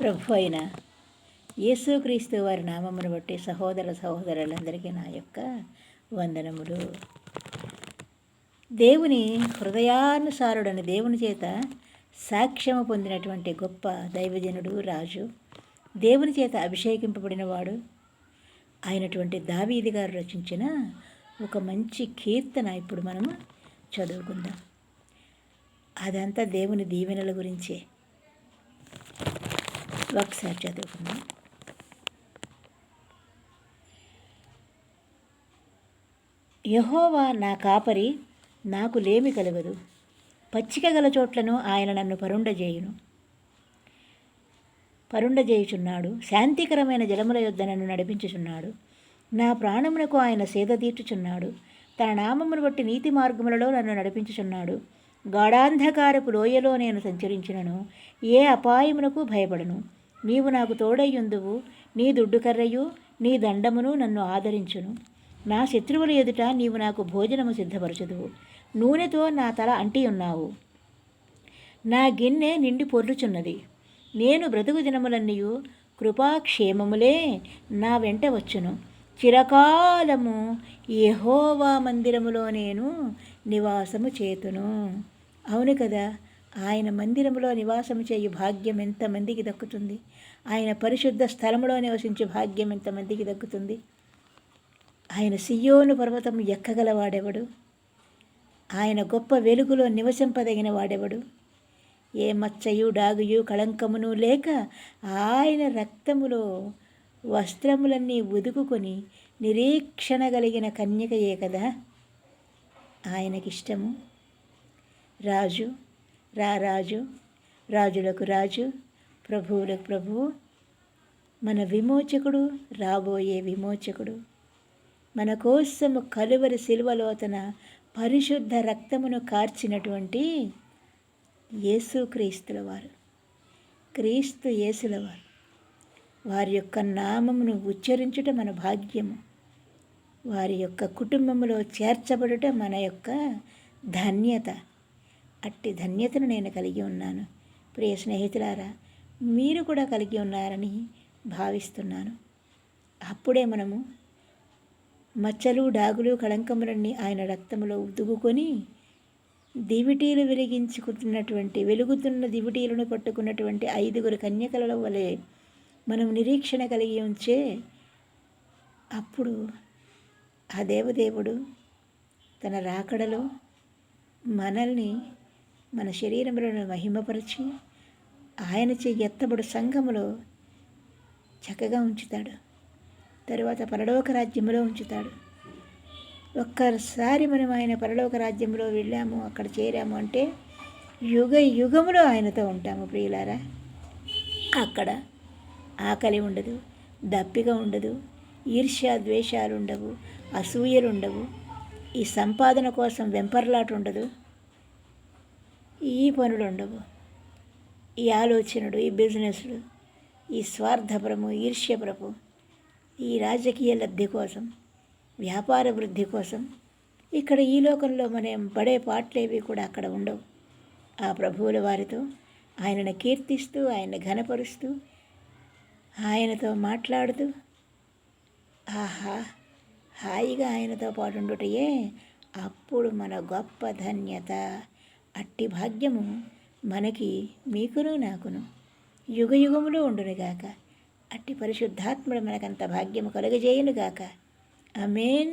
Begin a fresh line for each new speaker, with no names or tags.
ప్రభు అయిన యేసుక్రీస్తు వారి నామమును బట్టి సహోదరులందరికీ నా యొక్క వందనములు. దేవుని హృదయానుసారుడని దేవుని చేత సాక్ష్యము పొందినటువంటి గొప్ప దైవజనుడు, రాజు, దేవుని చేత అభిషేకింపబడినవాడు అయినటువంటి దావీదు గారు రచించిన ఒక మంచి కీర్తన ఇప్పుడు మనము చదువుకుందాం. అదంతా దేవుని దీవెనల గురించే. ఒకసారి చదువుకుందాం. యెహోవా నా కాపరి, నాకు లేమి కలగదు. పచ్చిక గల చోట్లను ఆయన నన్ను పరుండజేయుచున్నాడు. శాంతికరమైన జలముల యొద్ద నన్ను నడిపించుచున్నాడు. నా ప్రాణమునకు ఆయన సేద తీర్చుచున్నాడు. తన నామమును బట్టి నీతి మార్గములలో నన్ను నడిపించుచున్నాడు. గాఢాంధకారపు లోయలో నేను సంచరించినను ఏ అపాయమునకు భయపడను. నీవు నాకు తోడయ్యుందువు. నీ దుడ్డుకర్రయు నీ దండమును నన్ను ఆదరించును. నా శత్రువుల ఎదుట నీవు నాకు భోజనము సిద్ధపరచుదువు. నూనెతో నా తల అంటి ఉన్నావు. నా గిన్నె నిండి పొర్లుచున్నది. నేను బ్రతుకు దినములన్నీయు కృపాక్షేమములే నా వెంట వచ్చును. చిరకాలము యెహోవా మందిరములో నేను నివాసము చేతును. అవును కదా, ఆయన మందిరములో నివాసము చేయు భాగ్యం ఎంతమందికి దక్కుతుంది? ఆయన పరిశుద్ధ స్థలములో నివసించే భాగ్యం ఎంతమందికి దక్కుతుంది? ఆయన సియోను పర్వతం ఎక్కగలవాడెవడు? ఆయన గొప్ప వెలుగులో నివసింపదగిన వాడెవడు? ఏ మచ్చయు డాగుయు కళంకమును లేక ఆయన రక్తములో వస్త్రములన్నీ ఉదుకుకొని నిరీక్షణ కలిగిన కన్యకయే కదా ఆయనకిష్టము. రాజు, రాజు, రాజులకు రాజు, ప్రభువులకు ప్రభువు, మన విమోచకుడు, రాబోయే విమోచకుడు, మన కోసము కలువరి శిలువలో తన పరిశుద్ధ రక్తమును కార్చినటువంటి యేసుక్రీస్తుల వారు, క్రీస్తు యేసుల వారు, వారి యొక్క నామమును ఉచ్చరించుట మన భాగ్యము. వారి యొక్క కుటుంబములో చేర్చబడుట మన యొక్క ధన్యత. అట్టి ధన్యతను నేను కలిగి ఉన్నాను. ప్రియ స్నేహితులారా, మీరు కూడా కలిగి ఉన్నారని భావిస్తున్నాను. అప్పుడే మనము మచ్చలు, డాగులు, కళంకములన్నీ ఆయన రక్తములో ఉదుగుకొని దివిటీలు వెలుగుతున్న దివిటీలను పట్టుకున్నటువంటి 5 కన్యకల వలె మనం నిరీక్షణ కలిగి ఉంచే అప్పుడు ఆ దేవదేవుడు తన రాకడలో మనల్ని, మన శరీరములను మహిమపరిచి ఆయనచే ఎత్తబడు సంఘములో చక్కగా ఉంచుతాడు. తరువాత పరలోక రాజ్యములో ఉంచుతాడు. ఒక్కసారి మనం ఆయన పరలోక రాజ్యంలో వెళ్ళాము, అక్కడ చేరాము అంటే యుగ యుగములో ఆయనతో ఉంటాము. ప్రియులారా, అక్కడ ఆకలి ఉండదు, దప్పిక ఉండదు, ఈర్ష్య ద్వేషాలు ఉండవు, అసూయలు ఉండవు, ఈ సంపాదన కోసం వెంపర్లాట ఉండదు, ఈ పనులు ఉండవు, ఈ ఆలోచనలు, ఈ బిజినెస్లు, ఈ స్వార్థపరము, ఈర్ష్యపరపు, ఈ రాజకీయ లబ్ధి కోసం, వ్యాపార వృద్ధి కోసం ఇక్కడ ఈ లోకంలో మనం పడే పాటలేవి కూడా అక్కడ ఉండవు. ఆ ప్రభువుల వారితో ఆయనను కీర్తిస్తూ, ఆయన ఘనపరుస్తూ, ఆయనతో మాట్లాడుతూ, ఆహా హాయిగా ఆయనతో పాటు ఉండుటయే అప్పుడు మన గొప్ప ధన్యత. అట్టి భాగ్యము మనకి, మీకును నాకును యుగ యుగములో ఉండునుగాక. అట్టి పరిశుద్ధాత్ముడు మనకంత భాగ్యము కలుగజేయునుగాక. ఆమేన్.